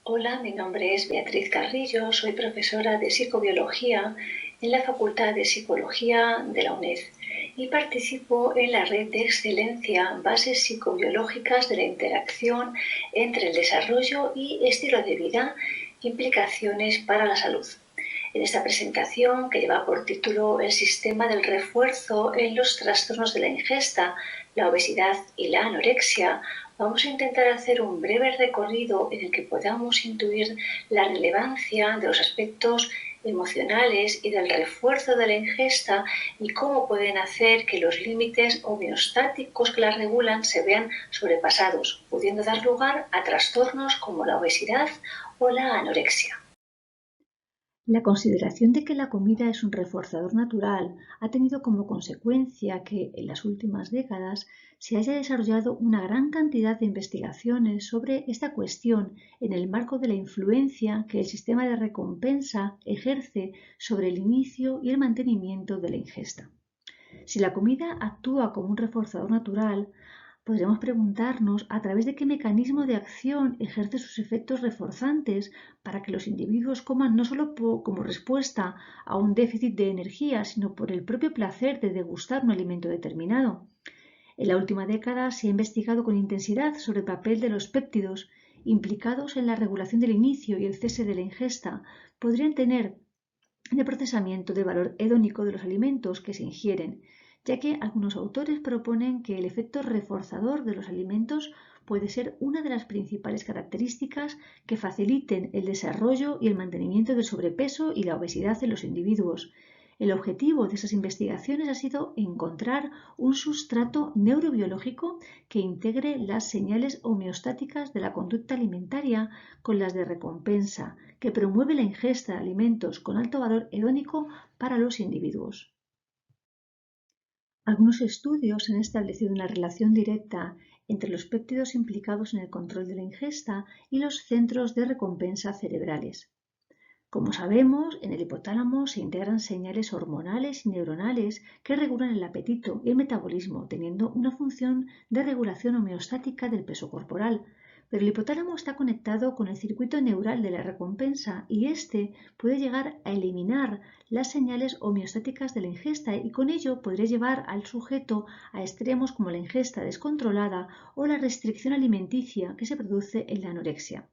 Hola, mi nombre es Beatriz Carrillo, soy profesora de psicobiología en la Facultad de Psicología de la UNED y participo en la red de excelencia Bases Psicobiológicas de la Interacción entre el Desarrollo y Estilo de Vida, Implicaciones para la Salud. En esta presentación, que lleva por título El sistema del refuerzo en los trastornos de la ingesta, la obesidad y la anorexia, vamos a intentar hacer un breve recorrido en el que podamos intuir la relevancia de los aspectos emocionales y del refuerzo de la ingesta y cómo pueden hacer que los límites homeostáticos que la regulan se vean sobrepasados, pudiendo dar lugar a trastornos como la obesidad o la anorexia. La consideración de que la comida es un reforzador natural ha tenido como consecuencia que en las últimas décadas se haya desarrollado una gran cantidad de investigaciones sobre esta cuestión en el marco de la influencia que el sistema de recompensa ejerce sobre el inicio y el mantenimiento de la ingesta. Si la comida actúa como un reforzador natural, podríamos preguntarnos a través de qué mecanismo de acción ejerce sus efectos reforzantes para que los individuos coman no solo como respuesta a un déficit de energía, sino por el propio placer de degustar un alimento determinado. En la última década se ha investigado con intensidad sobre el papel de los péptidos implicados en la regulación del inicio y el cese de la ingesta. Podrían tener en el procesamiento del valor hedónico de los alimentos que se ingieren, ya que algunos autores proponen que el efecto reforzador de los alimentos puede ser una de las principales características que faciliten el desarrollo y el mantenimiento del sobrepeso y la obesidad en los individuos. El objetivo de esas investigaciones ha sido encontrar un sustrato neurobiológico que integre las señales homeostáticas de la conducta alimentaria con las de recompensa, que promueve la ingesta de alimentos con alto valor hedónico para los individuos. Algunos estudios han establecido una relación directa entre los péptidos implicados en el control de la ingesta y los centros de recompensa cerebrales. Como sabemos, en el hipotálamo se integran señales hormonales y neuronales que regulan el apetito y el metabolismo, teniendo una función de regulación homeostática del peso corporal. Pero el hipotálamo está conectado con el circuito neural de la recompensa y este puede llegar a eliminar las señales homeostáticas de la ingesta y con ello podría llevar al sujeto a extremos como la ingesta descontrolada o la restricción alimenticia que se produce en la anorexia.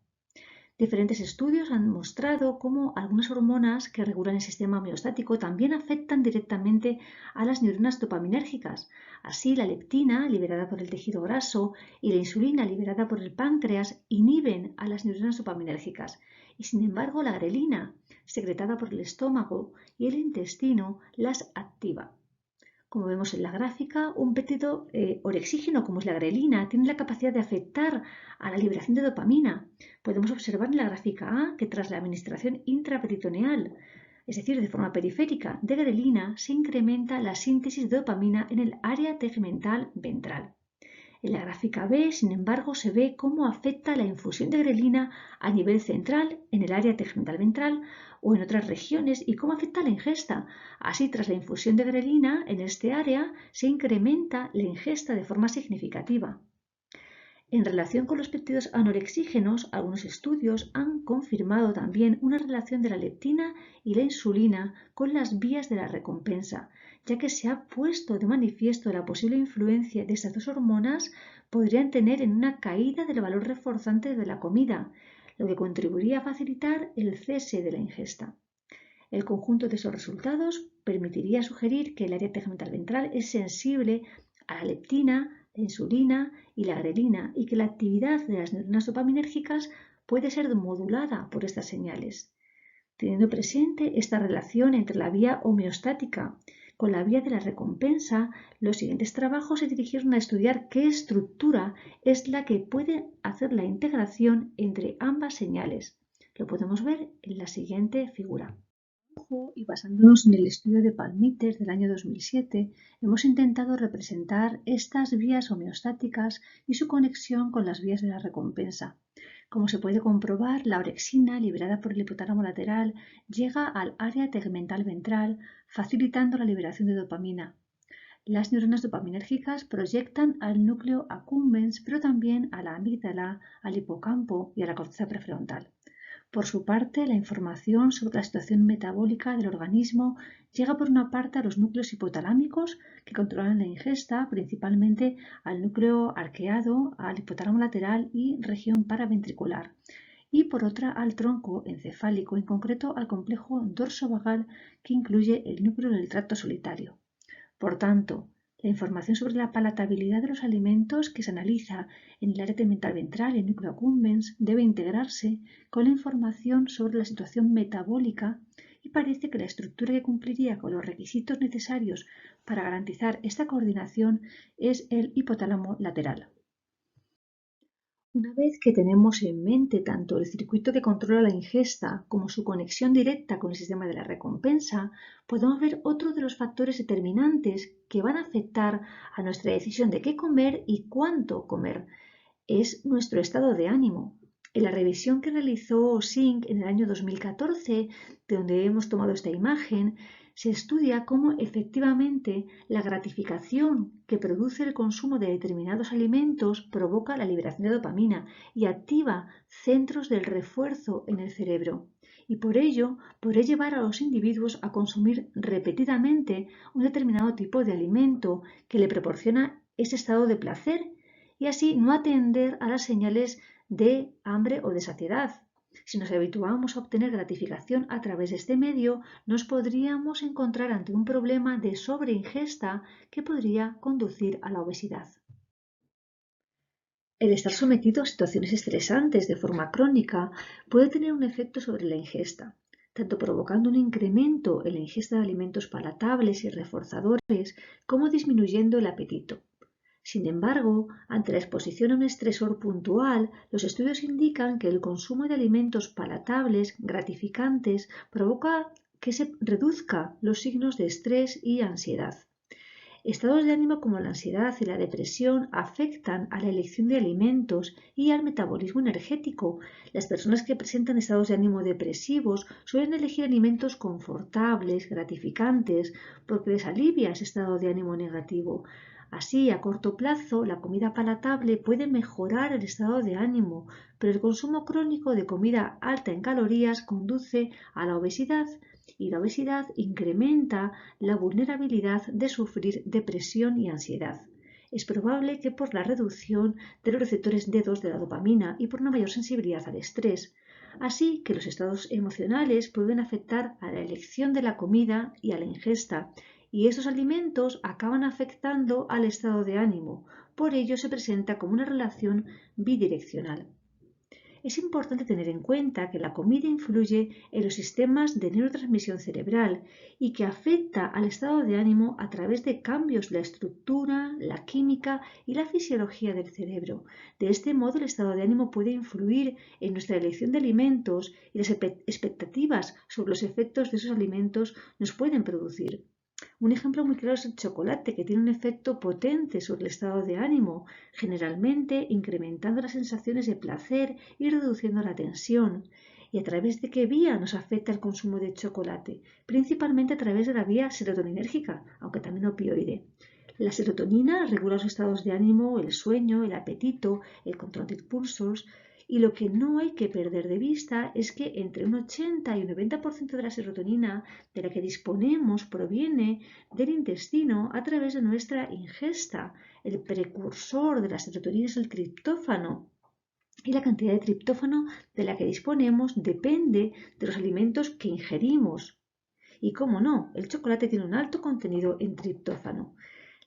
Diferentes estudios han mostrado cómo algunas hormonas que regulan el sistema homeostático también afectan directamente a las neuronas dopaminérgicas. Así, la leptina, liberada por el tejido graso, y la insulina, liberada por el páncreas, inhiben a las neuronas dopaminérgicas. Y sin embargo, la grelina, secretada por el estómago y el intestino, las activa. Como vemos en la gráfica, un péptido orexígeno como es la grelina tiene la capacidad de afectar a la liberación de dopamina. Podemos observar en la gráfica A que tras la administración intraperitoneal, es decir, de forma periférica, de grelina, se incrementa la síntesis de dopamina en el área tegmental ventral. En la gráfica B, sin embargo, se ve cómo afecta la infusión de grelina a nivel central, en el área tegmental ventral o en otras regiones y cómo afecta la ingesta. Así, tras la infusión de grelina en este área, se incrementa la ingesta de forma significativa. En relación con los péptidos anorexígenos, algunos estudios han confirmado también una relación de la leptina y la insulina con las vías de la recompensa, ya que se ha puesto de manifiesto la posible influencia de estas dos hormonas podrían tener en una caída del valor reforzante de la comida, lo que contribuiría a facilitar el cese de la ingesta. El conjunto de esos resultados permitiría sugerir que el área tegmental ventral es sensible a la leptina, la insulina y la grelina y que la actividad de las neuronas dopaminérgicas puede ser modulada por estas señales. Teniendo presente esta relación entre la vía homeostática con la vía de la recompensa, los siguientes trabajos se dirigieron a estudiar qué estructura es la que puede hacer la integración entre ambas señales. Lo podemos ver en la siguiente figura. Y basándonos en el estudio de Palmiter del año 2007, hemos intentado representar estas vías homeostáticas y su conexión con las vías de la recompensa. Como se puede comprobar, la orexina, liberada por el hipotálamo lateral, llega al área tegmental ventral, facilitando la liberación de dopamina. Las neuronas dopaminérgicas proyectan al núcleo accumbens, pero también a la amígdala, al hipocampo y a la corteza prefrontal. Por su parte, la información sobre la situación metabólica del organismo llega por una parte a los núcleos hipotalámicos que controlan la ingesta, principalmente al núcleo arqueado, al hipotálamo lateral y región paraventricular, y por otra al tronco encefálico, en concreto al complejo dorsovagal que incluye el núcleo del tracto solitario. Por tanto, la información sobre la palatabilidad de los alimentos que se analiza en el área tegmental ventral, el núcleo accumbens, debe integrarse con la información sobre la situación metabólica y parece que la estructura que cumpliría con los requisitos necesarios para garantizar esta coordinación es el hipotálamo lateral. Una vez que tenemos en mente tanto el circuito que controla la ingesta como su conexión directa con el sistema de la recompensa, podemos ver otro de los factores determinantes que van a afectar a nuestra decisión de qué comer y cuánto comer. Es nuestro estado de ánimo. En la revisión que realizó Singh en el año 2014, de donde hemos tomado esta imagen, se estudia cómo efectivamente la gratificación que produce el consumo de determinados alimentos provoca la liberación de dopamina y activa centros del refuerzo en el cerebro. Y por ello podrá llevar a los individuos a consumir repetidamente un determinado tipo de alimento que le proporciona ese estado de placer y así no atender a las señales de hambre o de saciedad. Si nos habituamos a obtener gratificación a través de este medio, nos podríamos encontrar ante un problema de sobreingesta que podría conducir a la obesidad. El estar sometido a situaciones estresantes de forma crónica puede tener un efecto sobre la ingesta, tanto provocando un incremento en la ingesta de alimentos palatables y reforzadores como disminuyendo el apetito. Sin embargo, ante la exposición a un estresor puntual, los estudios indican que el consumo de alimentos palatables, gratificantes, provoca que se reduzcan los signos de estrés y ansiedad. Estados de ánimo como la ansiedad y la depresión afectan a la elección de alimentos y al metabolismo energético. Las personas que presentan estados de ánimo depresivos suelen elegir alimentos confortables, gratificantes, porque les alivia ese estado de ánimo negativo. Así, a corto plazo, la comida palatable puede mejorar el estado de ánimo, pero el consumo crónico de comida alta en calorías conduce a la obesidad y la obesidad incrementa la vulnerabilidad de sufrir depresión y ansiedad. Es probable que por la reducción de los receptores D2 de la dopamina y por una mayor sensibilidad al estrés, así que los estados emocionales pueden afectar a la elección de la comida y a la ingesta, y estos alimentos acaban afectando al estado de ánimo. Por ello se presenta como una relación bidireccional. Es importante tener en cuenta que la comida influye en los sistemas de neurotransmisión cerebral y que afecta al estado de ánimo a través de cambios en la estructura, la química y la fisiología del cerebro. De este modo, el estado de ánimo puede influir en nuestra elección de alimentos y las expectativas sobre los efectos de esos alimentos nos pueden producir. Un ejemplo muy claro es el chocolate, que tiene un efecto potente sobre el estado de ánimo, generalmente incrementando las sensaciones de placer y reduciendo la tensión. ¿Y a través de qué vía nos afecta el consumo de chocolate? Principalmente a través de la vía serotoninérgica, aunque también opioide. La serotonina regula los estados de ánimo, el sueño, el apetito, el control de impulsos. Y lo que no hay que perder de vista es que entre un 80 y un 90% de la serotonina de la que disponemos proviene del intestino a través de nuestra ingesta. El precursor de la serotonina es el triptófano. Y la cantidad de triptófano de la que disponemos depende de los alimentos que ingerimos. Y cómo no, el chocolate tiene un alto contenido en triptófano.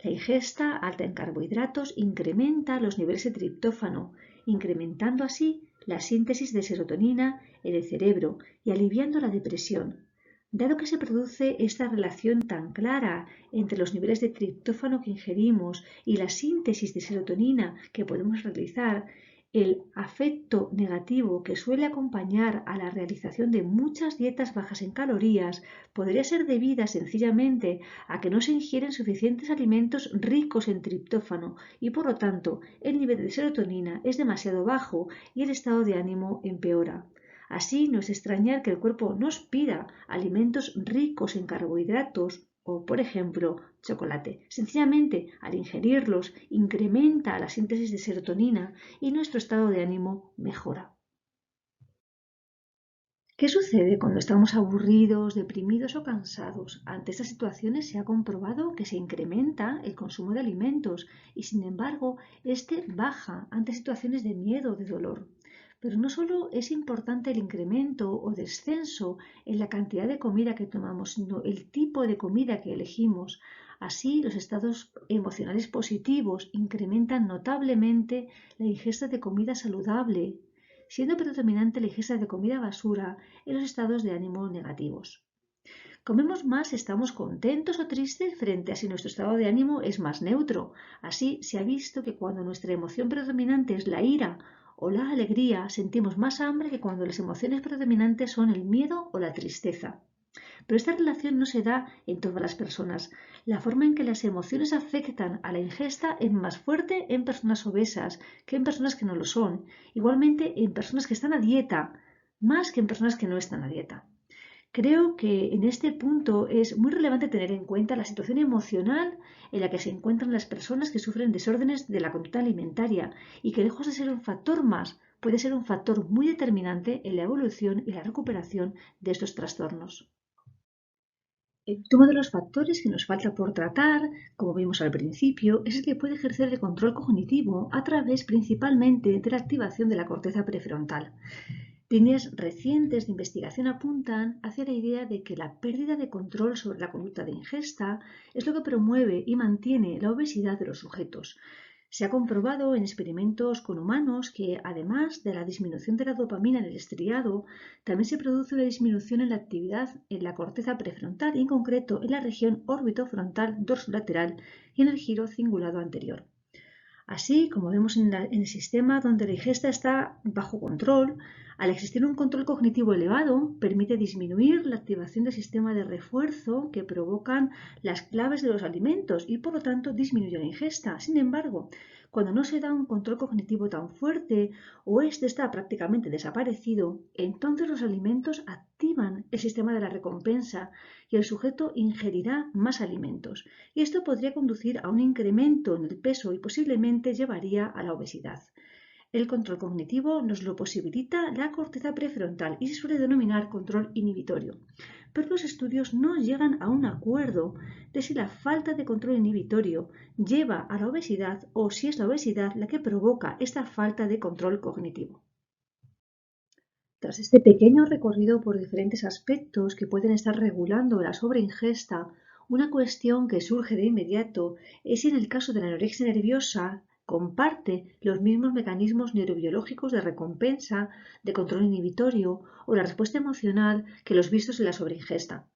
La ingesta alta en carbohidratos incrementa los niveles de triptófano, incrementando así la síntesis de serotonina en el cerebro y aliviando la depresión. Dado que se produce esta relación tan clara entre los niveles de triptófano que ingerimos y la síntesis de serotonina que podemos realizar, el afecto negativo que suele acompañar a la realización de muchas dietas bajas en calorías podría ser debida sencillamente a que no se ingieren suficientes alimentos ricos en triptófano y por lo tanto el nivel de serotonina es demasiado bajo y el estado de ánimo empeora. Así no es extrañar que el cuerpo nos pida alimentos ricos en carbohidratos o, por ejemplo, chocolate. Sencillamente, al ingerirlos, incrementa la síntesis de serotonina y nuestro estado de ánimo mejora. ¿Qué sucede cuando estamos aburridos, deprimidos o cansados? Ante estas situaciones se ha comprobado que se incrementa el consumo de alimentos y, sin embargo, este baja ante situaciones de miedo o de dolor. Pero no solo es importante el incremento o descenso en la cantidad de comida que tomamos, sino el tipo de comida que elegimos. Así, los estados emocionales positivos incrementan notablemente la ingesta de comida saludable, siendo predominante la ingesta de comida basura en los estados de ánimo negativos. Comemos más si estamos contentos o tristes frente a si nuestro estado de ánimo es más neutro. Así se ha visto que cuando nuestra emoción predominante es la ira o la alegría, sentimos más hambre que cuando las emociones predominantes son el miedo o la tristeza. Pero esta relación no se da en todas las personas. La forma en que las emociones afectan a la ingesta es más fuerte en personas obesas que en personas que no lo son. Igualmente en personas que están a dieta, más que en personas que no están a dieta. Creo que en este punto es muy relevante tener en cuenta la situación emocional en la que se encuentran las personas que sufren desórdenes de la conducta alimentaria y que, lejos de ser un factor más, puede ser un factor muy determinante en la evolución y la recuperación de estos trastornos. El último de los factores que nos falta por tratar, como vimos al principio, es el que puede ejercer el control cognitivo a través principalmente de la activación de la corteza prefrontal. Líneas recientes de investigación apuntan hacia la idea de que la pérdida de control sobre la conducta de ingesta es lo que promueve y mantiene la obesidad de los sujetos. Se ha comprobado en experimentos con humanos que, además de la disminución de la dopamina en el estriado, también se produce una disminución en la actividad en la corteza prefrontal, y en concreto en la región orbitofrontal dorsolateral y en el giro cingulado anterior. Así, como vemos en el sistema donde la ingesta está bajo control, al existir un control cognitivo elevado, permite disminuir la activación del sistema de refuerzo que provocan las claves de los alimentos y, por lo tanto, disminuye la ingesta. Sin embargo, cuando no se da un control cognitivo tan fuerte o este está prácticamente desaparecido, entonces los alimentos activan el sistema de la recompensa y el sujeto ingerirá más alimentos. Y esto podría conducir a un incremento en el peso y posiblemente llevaría a la obesidad. El control cognitivo nos lo posibilita la corteza prefrontal y se suele denominar control inhibitorio. Pero los estudios no llegan a un acuerdo de si la falta de control inhibitorio lleva a la obesidad o si es la obesidad la que provoca esta falta de control cognitivo. Tras este pequeño recorrido por diferentes aspectos que pueden estar regulando la sobreingesta, una cuestión que surge de inmediato es si en el caso de la anorexia nerviosa comparte los mismos mecanismos neurobiológicos de recompensa, de control inhibitorio o la respuesta emocional que los vistos en la sobreingesta.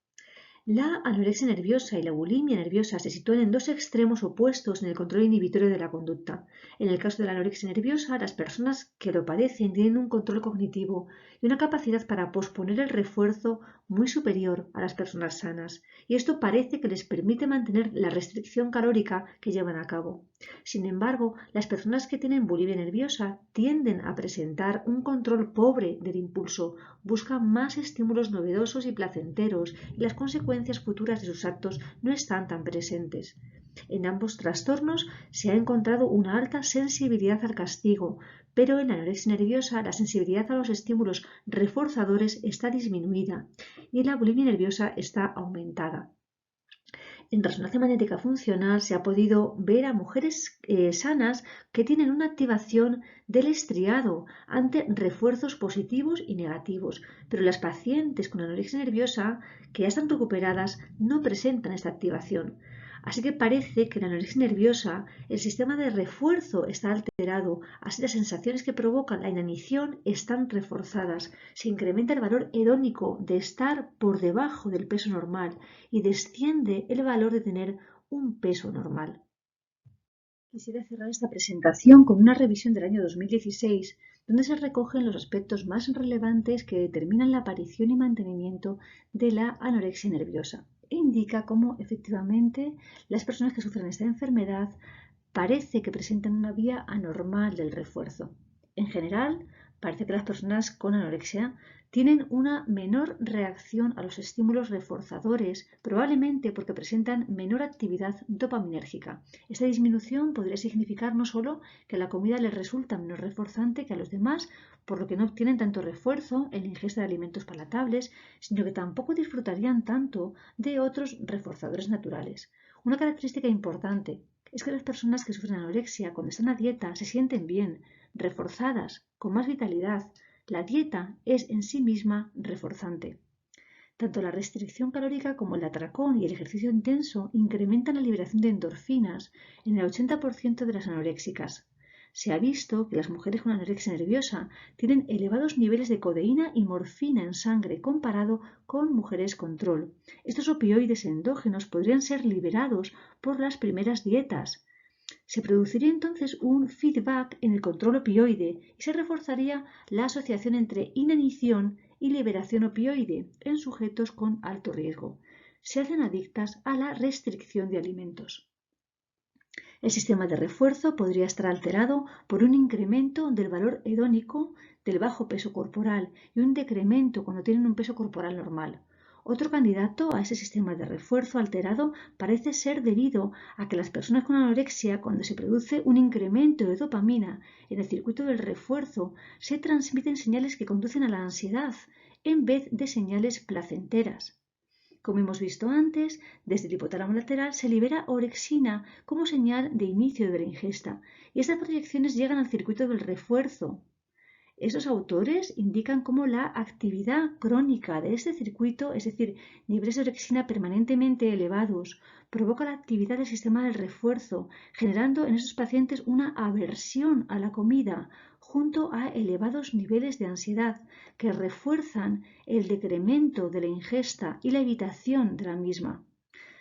La anorexia nerviosa y la bulimia nerviosa se sitúan en dos extremos opuestos en el control inhibitorio de la conducta. En el caso de la anorexia nerviosa, las personas que lo padecen tienen un control cognitivo y una capacidad para posponer el refuerzo muy superior a las personas sanas, y esto parece que les permite mantener la restricción calórica que llevan a cabo. Sin embargo, las personas que tienen bulimia nerviosa tienden a presentar un control pobre del impulso, buscan más estímulos novedosos y placenteros, y las consecuencias futuras de sus actos no están tan presentes. En ambos trastornos se ha encontrado una alta sensibilidad al castigo, pero en la anorexia nerviosa la sensibilidad a los estímulos reforzadores está disminuida y en la bulimia nerviosa está aumentada. En resonancia magnética funcional se ha podido ver a mujeres sanas que tienen una activación del estriado ante refuerzos positivos y negativos, pero las pacientes con anorexia nerviosa que ya están recuperadas no presentan esta activación. Así que parece que en la anorexia nerviosa el sistema de refuerzo está alterado, así las sensaciones que provocan la inanición están reforzadas, se incrementa el valor hedónico de estar por debajo del peso normal y desciende el valor de tener un peso normal. Quisiera cerrar esta presentación con una revisión del año 2016, donde se recogen los aspectos más relevantes que determinan la aparición y mantenimiento de la anorexia nerviosa e indica cómo efectivamente las personas que sufren esta enfermedad parece que presentan una vía anormal del refuerzo. En general, parece que las personas con anorexia tienen una menor reacción a los estímulos reforzadores, probablemente porque presentan menor actividad dopaminérgica. Esta disminución podría significar no solo que la comida les resulta menos reforzante que a los demás, por lo que no obtienen tanto refuerzo en la ingesta de alimentos palatables, sino que tampoco disfrutarían tanto de otros reforzadores naturales. Una característica importante es que las personas que sufren anorexia cuando están a dieta se sienten bien, reforzadas, con más vitalidad. La dieta es en sí misma reforzante. Tanto la restricción calórica como el atracón y el ejercicio intenso incrementan la liberación de endorfinas en el 80% de las anoréxicas. Se ha visto que las mujeres con anorexia nerviosa tienen elevados niveles de codeína y morfina en sangre comparado con mujeres control. Estos opioides endógenos podrían ser liberados por las primeras dietas. Se produciría entonces un feedback en el control opioide y se reforzaría la asociación entre inanición y liberación opioide en sujetos con alto riesgo. Se hacen adictas a la restricción de alimentos. El sistema de refuerzo podría estar alterado por un incremento del valor hedónico del bajo peso corporal y un decremento cuando tienen un peso corporal normal. Otro candidato a ese sistema de refuerzo alterado parece ser debido a que las personas con anorexia, cuando se produce un incremento de dopamina en el circuito del refuerzo, se transmiten señales que conducen a la ansiedad en vez de señales placenteras. Como hemos visto antes, desde el hipotálamo lateral se libera orexina como señal de inicio de la ingesta y estas proyecciones llegan al circuito del refuerzo. Estos autores indican cómo la actividad crónica de este circuito, es decir, niveles de orexina permanentemente elevados, provoca la actividad del sistema del refuerzo, generando en esos pacientes una aversión a la comida, junto a elevados niveles de ansiedad que refuerzan el decremento de la ingesta y la evitación de la misma.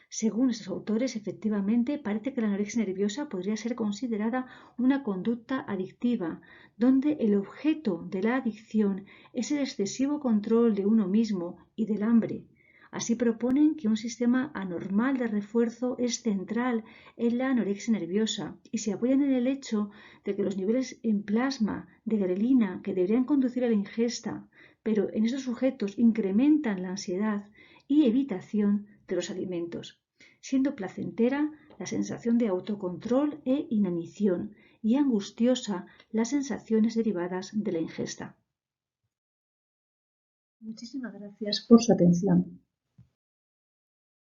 Según estos autores, efectivamente, parece que la anorexia nerviosa podría ser considerada una conducta adictiva, donde el objeto de la adicción es el excesivo control de uno mismo y del hambre. Así proponen que un sistema anormal de refuerzo es central en la anorexia nerviosa y se apoyan en el hecho de que los niveles en plasma de grelina que deberían conducir a la ingesta, pero en esos sujetos incrementan la ansiedad y evitación de los alimentos, siendo placentera la sensación de autocontrol e inanición y angustiosa las sensaciones derivadas de la ingesta. Muchísimas gracias por su atención.